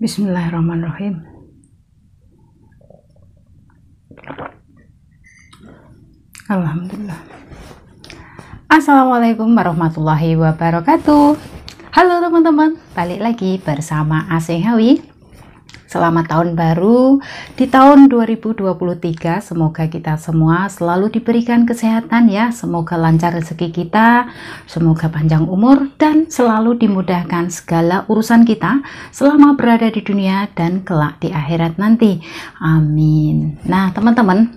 Bismillahirrahmanirrahim. Alhamdulillah. Assalamualaikum warahmatullahi wabarakatuh. Halo teman-teman, balik lagi bersama Asih Hawi. Selamat tahun baru di tahun 2023. Semoga kita semua selalu diberikan kesehatan ya. Semoga lancar rezeki kita, semoga panjang umur dan selalu dimudahkan segala urusan kita selama berada di dunia dan kelak di akhirat nanti. Amin. Nah, teman-teman,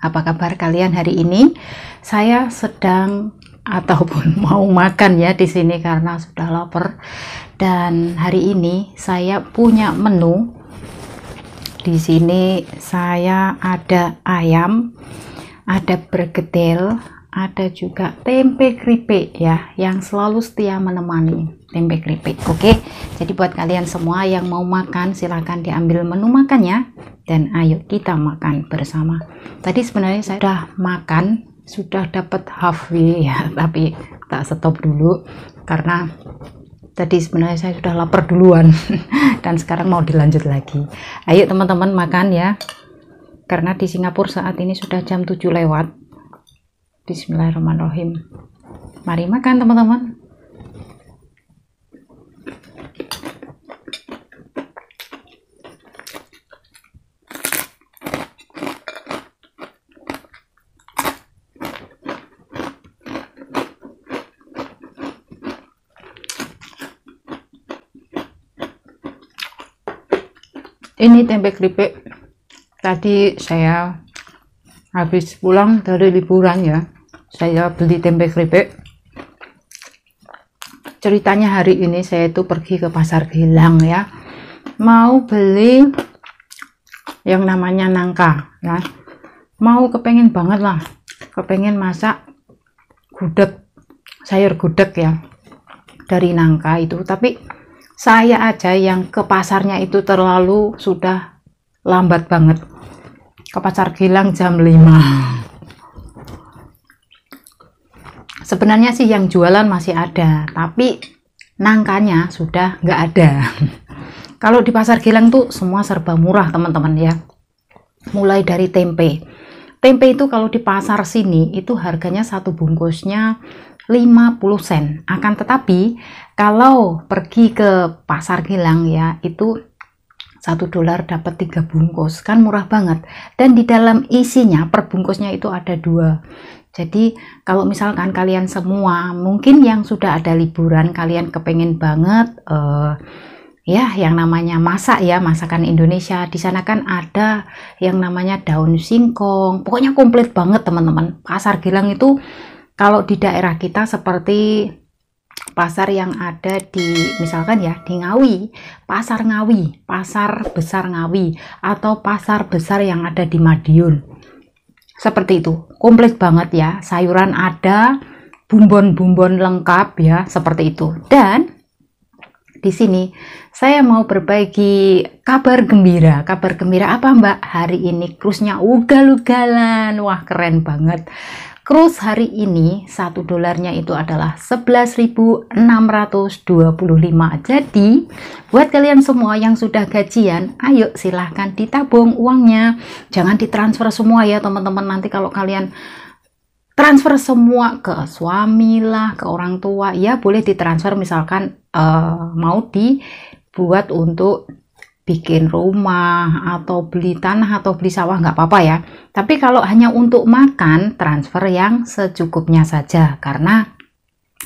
apa kabar kalian hari ini? Saya sedang ataupun mau makan ya di sini karena sudah lapar. Dan hari ini saya punya menu. Di sini saya ada ayam, ada bergedel, ada juga tempe keripik ya, yang selalu setia menemani tempe keripik. Oke, jadi buat kalian semua yang mau makan silahkan diambil menu makannya dan ayo kita makan bersama. Tadi sebenarnya saya sudah makan, sudah dapat halfway ya, tapi tak stop dulu karena tadi sebenarnya saya sudah lapar duluan dan sekarang mau dilanjut lagi. Ayo teman-teman makan ya, karena di Singapura saat ini sudah jam 7 lewat. Bismillahirrahmanirrahim. Mari makan teman-teman. Ini tempe keripik. Tadi saya habis pulang dari liburan ya, saya beli tempe keripik. Ceritanya hari ini saya itu pergi ke pasar Gilang ya, mau beli yang namanya nangka ya, mau kepengen banget lah, kepengen masak gudeg, sayur gudeg ya dari nangka itu. Tapi saya aja yang ke pasarnya itu terlalu sudah lambat banget. Ke pasar Gilang jam 5. Sebenarnya sih yang jualan masih ada, tapi nangkanya sudah nggak ada. Kalau di pasar Gilang tuh semua serba murah teman-teman ya. Mulai dari tempe. Tempe itu kalau di pasar sini itu harganya satu bungkusnya 50 sen. Akan tetapi kalau pergi ke pasar Gilang ya, itu $1 dapat 3 bungkus, kan murah banget. Dan di dalam isinya per bungkusnya itu ada 2. Jadi kalau misalkan kalian semua mungkin yang sudah ada liburan, kalian kepengen banget ya yang namanya masak ya, masakan Indonesia. Di sana kan ada yang namanya daun singkong, pokoknya komplit banget teman-teman. Pasar Gilang itu kalau di daerah kita seperti pasar yang ada di misalkan ya di Ngawi, pasar Ngawi, pasar besar Ngawi, atau pasar besar yang ada di Madiun, seperti itu, komplit banget ya, sayuran ada, bumbon-bumbon lengkap ya, seperti itu. Dan di sini saya mau berbagi kabar gembira. Kabar gembira apa Mbak? Hari ini cruise-nya ugal-ugalan. Wah, keren banget. Cruise hari ini $1 itu adalah 11.625. Jadi buat kalian semua yang sudah gajian, ayo silahkan ditabung uangnya. Jangan ditransfer semua ya teman-teman. Nanti kalau kalian transfer semua ke suami lah, ke orang tua, ya boleh ditransfer misalkan mau dibuat untuk bikin rumah atau beli tanah atau beli sawah, nggak apa-apa ya. Tapi kalau hanya untuk makan, transfer yang secukupnya saja, karena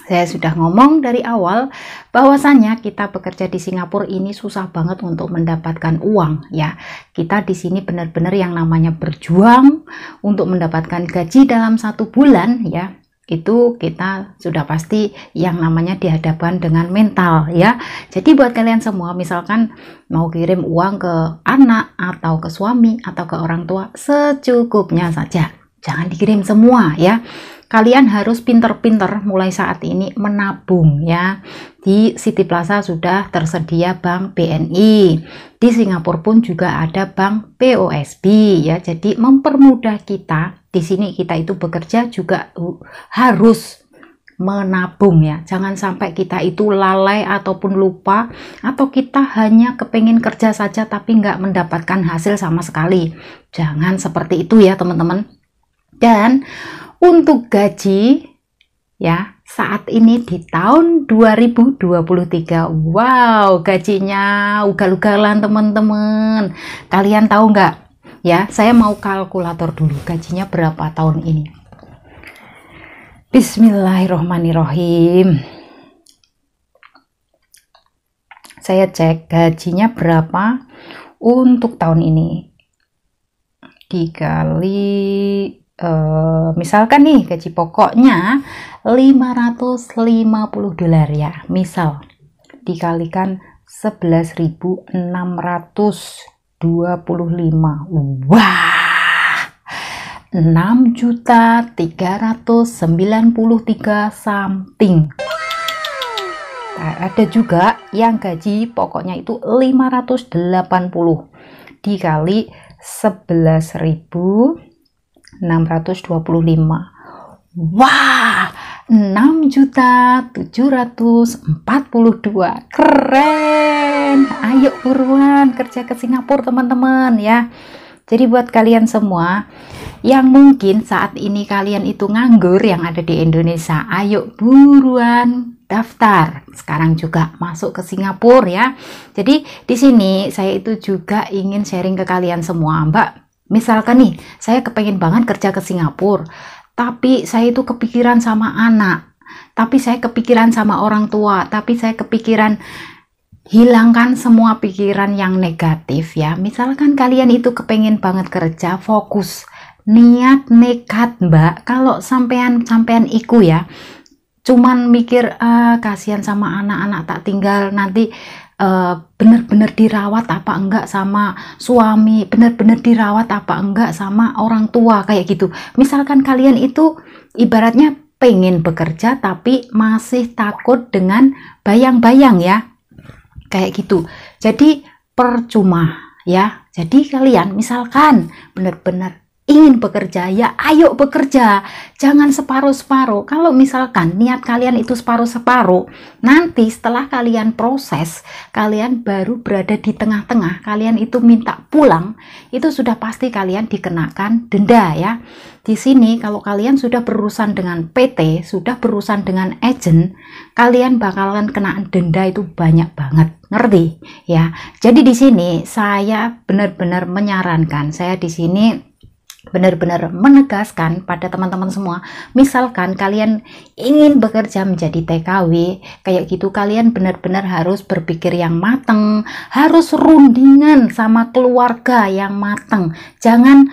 saya sudah ngomong dari awal bahwasannya kita bekerja di Singapura ini susah banget untuk mendapatkan uang ya. Kita di sini benar-benar yang namanya berjuang untuk mendapatkan gaji dalam 1 bulan ya. Itu kita sudah pasti yang namanya dihadapkan dengan mental ya. Jadi buat kalian semua misalkan mau kirim uang ke anak atau ke suami atau ke orang tua, secukupnya saja, jangan dikirim semua ya. Kalian harus pinter-pinter mulai saat ini menabung ya. Di City Plaza sudah tersedia bank BNI. Di Singapura pun juga ada bank POSB ya. Jadi mempermudah kita. Di sini kita itu bekerja juga harus menabung ya. Jangan sampai kita itu lalai ataupun lupa, atau kita hanya kepengen kerja saja tapi nggak mendapatkan hasil sama sekali. Jangan seperti itu ya teman-teman. Dan untuk gaji ya, saat ini di tahun 2023, wow, gajinya ugal-ugalan teman-teman. Kalian tahu nggak ya? Saya mau kalkulator dulu, gajinya berapa tahun ini. Bismillahirrohmanirrohim. Saya cek gajinya berapa untuk tahun ini. Dikali misalkan nih gaji pokoknya $550 ya, misal dikalikan 11.625. Wah, 6.393 something. Nah, ada juga yang gaji pokoknya itu 580 dikali 11.625. Wah, 6.742. Keren. Ayo buruan kerja ke Singapura teman-teman ya. Jadi buat kalian semua yang mungkin saat ini kalian itu nganggur yang ada di Indonesia, ayo buruan daftar sekarang juga masuk ke Singapura ya. Jadi di sini saya itu juga ingin sharing ke kalian semua, Mbak. Misalkan nih, saya kepengen banget kerja ke Singapura, tapi saya itu kepikiran sama anak, tapi saya kepikiran sama orang tua, tapi saya kepikiran. Hilangkan semua pikiran yang negatif ya. Misalkan kalian itu kepengen banget kerja, fokus, niat, nekat Mbak. Kalau sampean iku ya, cuman mikir kasihan sama anak-anak tak tinggal nanti, bener-bener dirawat apa enggak sama suami, bener-bener dirawat apa enggak sama orang tua, kayak gitu. Misalkan kalian itu ibaratnya pengen bekerja tapi masih takut dengan bayang-bayang ya, kayak gitu. Jadi percuma ya. Jadi kalian misalkan benar-benar ingin bekerja ya, ayo bekerja, jangan separuh-separuh. Kalau misalkan niat kalian itu separuh-separuh, nanti setelah kalian proses, kalian baru berada di tengah-tengah, kalian itu minta pulang, itu sudah pasti kalian dikenakan denda ya. Di sini kalau kalian sudah berurusan dengan PT, sudah berurusan dengan agent, kalian bakalan kena denda itu banyak banget, ngerti ya. Jadi di sini saya benar-benar menyarankan, saya di sini benar-benar menegaskan pada teman-teman semua, misalkan kalian ingin bekerja menjadi TKW kayak gitu, kalian benar-benar harus berpikir yang matang, harus rundingan sama keluarga yang matang. Jangan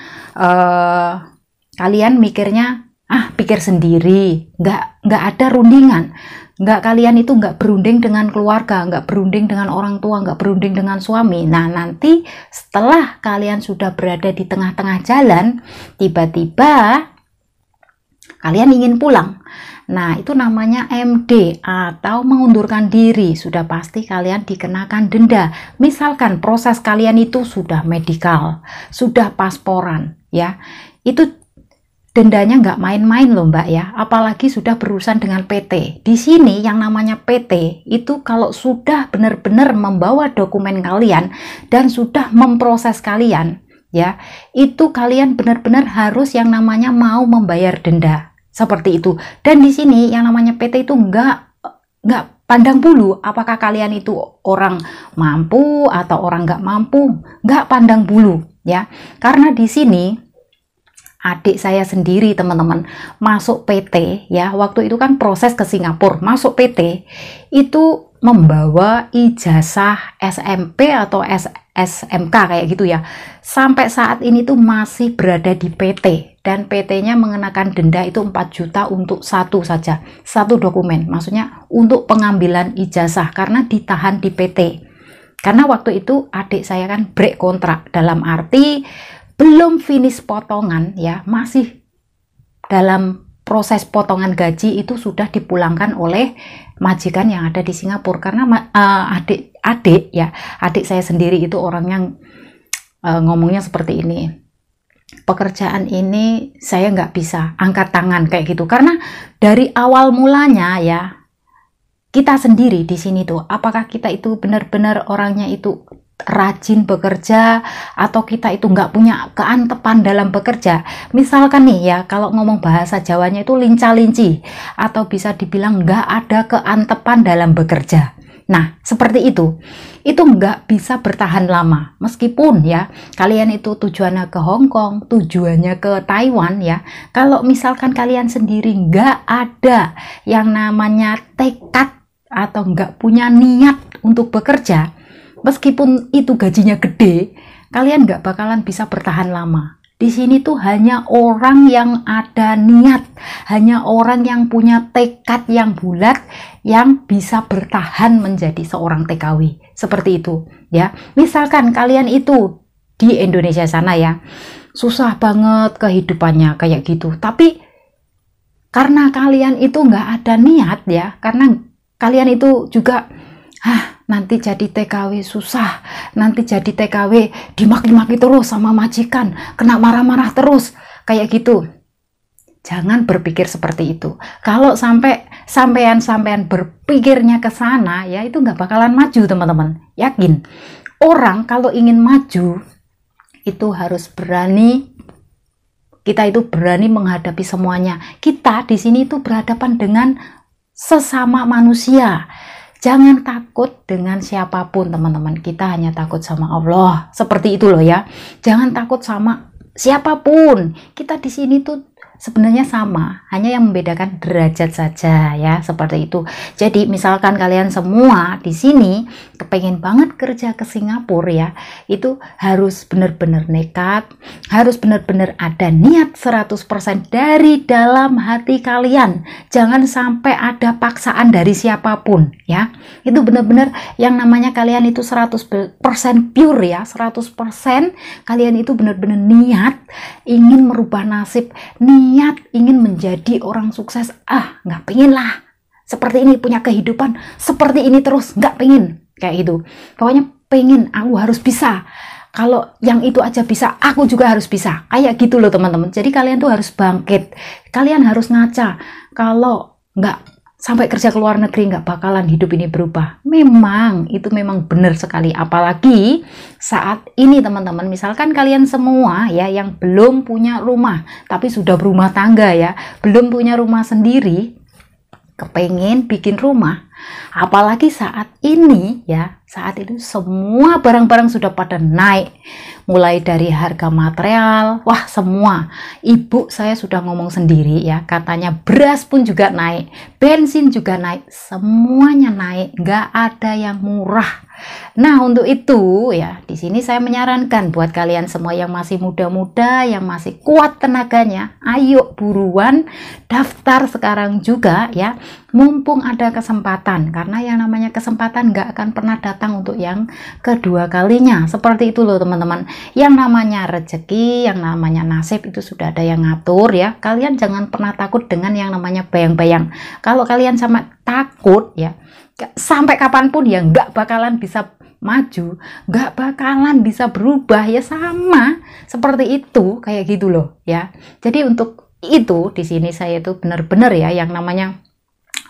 kalian mikirnya pikir sendiri, nggak ada rundingan. Kalian itu nggak berunding dengan keluarga, nggak berunding dengan orang tua, nggak berunding dengan suami. Nah nanti setelah kalian sudah berada di tengah-tengah jalan, tiba-tiba kalian ingin pulang. Nah itu namanya MD atau mengundurkan diri. Sudah pasti kalian dikenakan denda. Misalkan proses kalian itu sudah medikal, sudah pasporan ya, itu dendanya nggak main-main loh Mbak ya, apalagi sudah berurusan dengan PT. Di sini yang namanya PT itu kalau sudah benar-benar membawa dokumen kalian dan sudah memproses kalian ya, itu kalian benar-benar harus yang namanya mau membayar denda seperti itu. Dan di sini yang namanya PT itu nggak pandang bulu apakah kalian itu orang mampu atau orang nggak mampu, nggak pandang bulu ya. Karena di sini adik saya sendiri teman-teman masuk PT ya, waktu itu kan proses ke Singapura, masuk PT itu membawa ijazah SMP atau SMK kayak gitu ya. Sampai saat ini tuh masih berada di PT dan PT-nya mengenakan denda itu 4 juta untuk satu saja, satu dokumen, maksudnya untuk pengambilan ijazah karena ditahan di PT. Karena waktu itu adik saya kan break kontrak, dalam arti belum finish potongan ya, masih dalam proses potongan gaji, itu sudah dipulangkan oleh majikan yang ada di Singapura. Karena adik saya sendiri itu orang yang ngomongnya seperti ini, pekerjaan ini saya nggak bisa angkat tangan kayak gitu, karena dari awal mulanya ya kita sendiri di sini tuh, apakah kita itu benar-benar orangnya itu rajin bekerja atau kita itu nggak punya keantepan dalam bekerja. Misalkan nih ya, kalau ngomong bahasa Jawanya itu linca-linci atau bisa dibilang nggak ada keantepan dalam bekerja. Nah, seperti itu nggak bisa bertahan lama. Meskipun ya, kalian itu tujuannya ke Hong Kong, tujuannya ke Taiwan ya. Kalau misalkan kalian sendiri nggak ada yang namanya tekad atau nggak punya niat untuk bekerja, meskipun itu gajinya gede, kalian nggak bakalan bisa bertahan lama. Di sini tuh hanya orang yang ada niat, hanya orang yang punya tekad yang bulat yang bisa bertahan menjadi seorang TKW. Seperti itu ya. Misalkan kalian itu di Indonesia sana ya, susah banget kehidupannya kayak gitu. Tapi karena kalian itu nggak ada niat ya, karena kalian itu juga nanti jadi TKW susah, nanti jadi TKW dimaki-maki terus sama majikan, kena marah-marah terus kayak gitu. Jangan berpikir seperti itu. Kalau sampean berpikirnya ke sana ya, itu nggak bakalan maju teman-teman. Yakin. Orang kalau ingin maju itu harus berani. Kita itu berani menghadapi semuanya. Kita di sini itu berhadapan dengan sesama manusia. Jangan takut dengan siapapun teman-teman, kita hanya takut sama Allah. Seperti itu loh ya. Jangan takut sama siapapun. Kita di sini tuh sebenarnya sama, hanya yang membedakan derajat saja ya, seperti itu. Jadi misalkan kalian semua di sini kepengen banget kerja ke Singapura ya, itu harus benar-benar nekat, harus benar-benar ada niat 100% dari dalam hati kalian. Jangan sampai ada paksaan dari siapapun ya. Itu benar-benar yang namanya kalian itu 100% pure ya, 100% kalian itu benar-benar niat ingin merubah nasib, niat ingin menjadi orang sukses. Nggak pengen lah seperti ini, punya kehidupan seperti ini terus, nggak pengen kayak gitu. Pokoknya pengen, aku harus bisa. Kalau yang itu aja bisa, aku juga harus bisa, kayak gitu loh teman-teman. Jadi kalian tuh harus bangkit, kalian harus ngaca. Kalau nggak sampai kerja ke luar negeri nggak bakalan hidup ini berubah. Memang itu memang benar sekali, apalagi saat ini teman-teman. Misalkan kalian semua ya yang belum punya rumah tapi sudah berumah tangga ya, belum punya rumah sendiri, kepengen bikin rumah, apalagi saat ini ya, saat itu semua barang-barang sudah pada naik, mulai dari harga material, wah semua. Ibu saya sudah ngomong sendiri ya, katanya beras pun juga naik, bensin juga naik, semuanya naik, nggak ada yang murah. Nah untuk itu ya, di sini saya menyarankan buat kalian semua yang masih muda-muda, yang masih kuat tenaganya, ayo buruan daftar sekarang juga ya, mumpung ada kesempatan, karena yang namanya kesempatan nggak akan pernah datang untuk yang kedua kalinya. Seperti itu loh teman-teman. Yang namanya rezeki, yang namanya nasib itu sudah ada yang ngatur ya. Kalian jangan pernah takut dengan yang namanya bayang-bayang. Kalau kalian sama takut ya, sampai kapanpun ya nggak bakalan bisa maju, nggak bakalan bisa berubah ya, sama seperti itu kayak gitu loh ya. Jadi untuk itu di sini saya itu benar-benar ya, yang namanya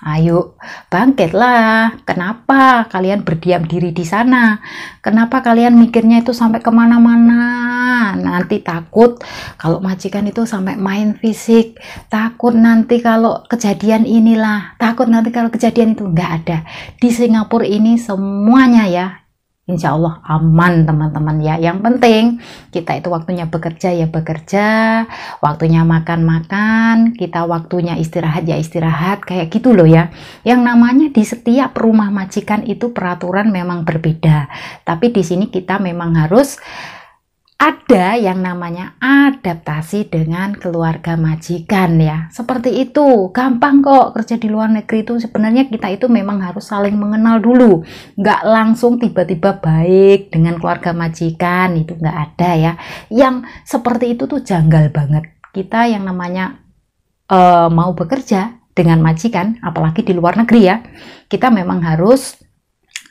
ayo bangkitlah. Kenapa kalian berdiam diri di sana? Kenapa kalian mikirnya itu sampai kemana-mana? Nanti takut kalau majikan itu sampai main fisik, takut nanti kalau kejadian inilah, takut nanti kalau kejadian itu. Nggak ada. Di Singapura ini semuanya ya, insya Allah aman teman-teman ya. Yang penting kita itu waktunya bekerja ya bekerja, waktunya makan-makan, kita waktunya istirahat ya istirahat, kayak gitu loh ya. Yang namanya di setiap rumah majikan itu peraturan memang berbeda, tapi di sini kita memang harus ada yang namanya adaptasi dengan keluarga majikan ya. Seperti itu, gampang kok kerja di luar negeri itu. Sebenarnya kita itu memang harus saling mengenal dulu, nggak langsung tiba-tiba baik dengan keluarga majikan, itu nggak ada ya. Yang seperti itu tuh janggal banget. Kita yang namanya mau bekerja dengan majikan, apalagi di luar negeri ya, kita memang harus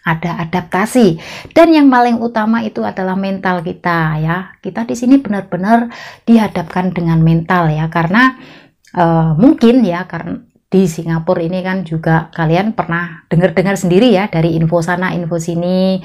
ada adaptasi. Dan yang paling utama itu adalah mental kita ya. Kita di sini benar-benar dihadapkan dengan mental ya, karena mungkin ya, karena di Singapura ini kan juga kalian pernah dengar-dengar sendiri ya, dari info sana info sini.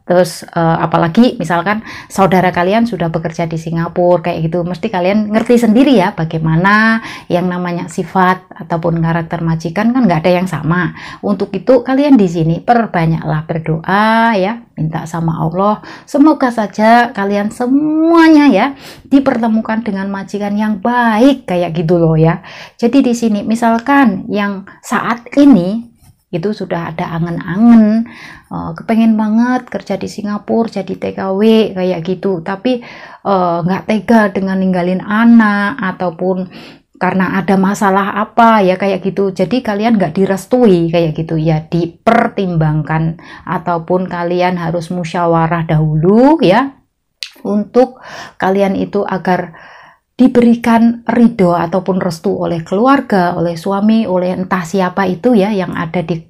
Terus apalagi misalkan saudara kalian sudah bekerja di Singapura kayak gitu, mesti kalian ngerti sendiri ya bagaimana yang namanya sifat ataupun karakter majikan kan nggak ada yang sama. Untuk itu kalian di sini perbanyaklah berdoa ya, minta sama Allah semoga saja kalian semuanya ya dipertemukan dengan majikan yang baik kayak gitu loh ya. Jadi di sini misalkan yang saat ini itu sudah ada angen-angen kepengen banget kerja di Singapura jadi TKW kayak gitu, tapi nggak tega dengan ninggalin anak ataupun karena ada masalah apa ya kayak gitu, jadi kalian nggak direstui kayak gitu ya, dipertimbangkan ataupun kalian harus musyawarah dahulu ya untuk kalian itu agar diberikan ridho ataupun restu oleh keluarga, oleh suami, oleh entah siapa itu ya yang ada di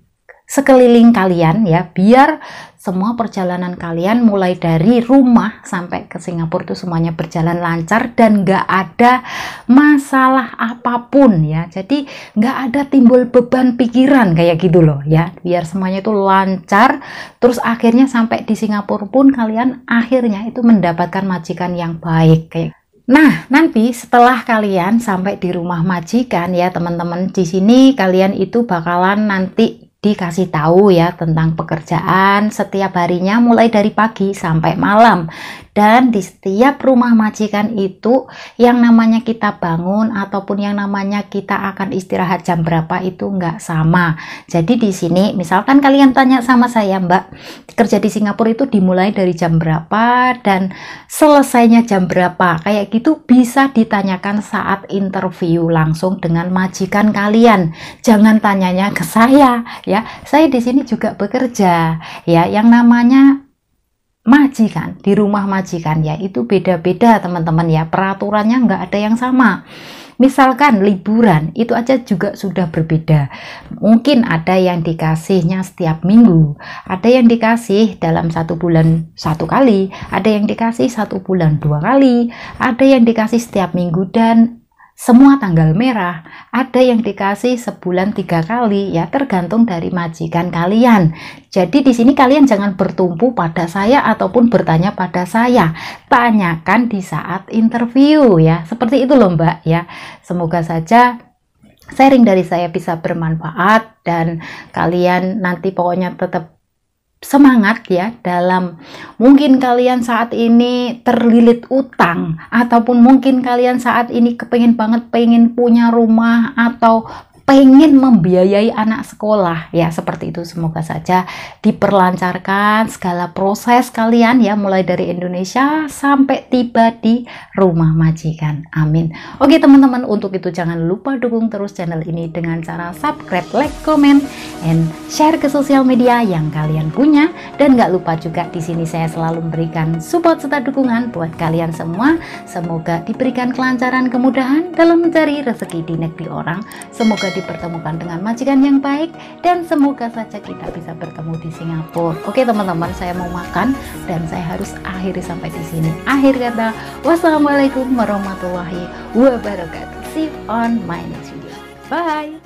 sekeliling kalian ya, biar semua perjalanan kalian mulai dari rumah sampai ke Singapura itu semuanya berjalan lancar dan nggak ada masalah apapun ya. Jadi nggak ada timbul beban pikiran kayak gitu loh ya, biar semuanya itu lancar. Terus akhirnya sampai di Singapura pun kalian akhirnya itu mendapatkan majikan yang baik kayak. Nah, nanti setelah kalian sampai di rumah majikan ya teman-teman, di sini kalian itu bakalan nanti dikasih tahu ya tentang pekerjaan setiap harinya mulai dari pagi sampai malam. Dan di setiap rumah majikan itu yang namanya kita bangun ataupun yang namanya kita akan istirahat jam berapa itu nggak sama. Jadi di sini misalkan kalian tanya sama saya, Mbak, kerja di Singapura itu dimulai dari jam berapa dan selesainya jam berapa, kayak gitu bisa ditanyakan saat interview langsung dengan majikan kalian. Jangan tanyanya ke saya ya, saya di sini juga bekerja ya. Yang namanya majikan di rumah majikan ya itu beda-beda teman-teman ya, peraturannya nggak ada yang sama. Misalkan liburan itu aja juga sudah berbeda, mungkin ada yang dikasihnya setiap minggu, ada yang dikasih dalam 1 bulan 1 kali, ada yang dikasih 1 bulan 2 kali, ada yang dikasih setiap minggu dan semua tanggal merah, ada yang dikasih sebulan 3 kali ya, tergantung dari majikan kalian. Jadi di sini kalian jangan bertumpu pada saya ataupun bertanya pada saya, tanyakan di saat interview ya, seperti itu loh Mbak ya. Semoga saja sharing dari saya bisa bermanfaat dan kalian nanti pokoknya tetap semangat ya dalam, mungkin kalian saat ini terlilit utang ataupun mungkin kalian saat ini kepengen banget pengen punya rumah atau pengen membiayai anak sekolah ya, seperti itu. Semoga saja diperlancarkan segala proses kalian ya, mulai dari Indonesia sampai tiba di rumah majikan, amin. Oke teman-teman, untuk itu jangan lupa dukung terus channel ini dengan cara subscribe, like, comment, and share ke sosial media yang kalian punya. Dan nggak lupa juga di sini saya selalu memberikan support serta dukungan buat kalian semua. Semoga diberikan kelancaran, kemudahan dalam mencari rezeki di negeri orang. Semoga dipertemukan dengan majikan yang baik dan semoga saja kita bisa bertemu di Singapura. Oke teman-teman, saya mau makan dan saya harus akhiri sampai di sini. Akhir kata, wassalamualaikum warahmatullahi wabarakatuh. See you on my next video. Bye.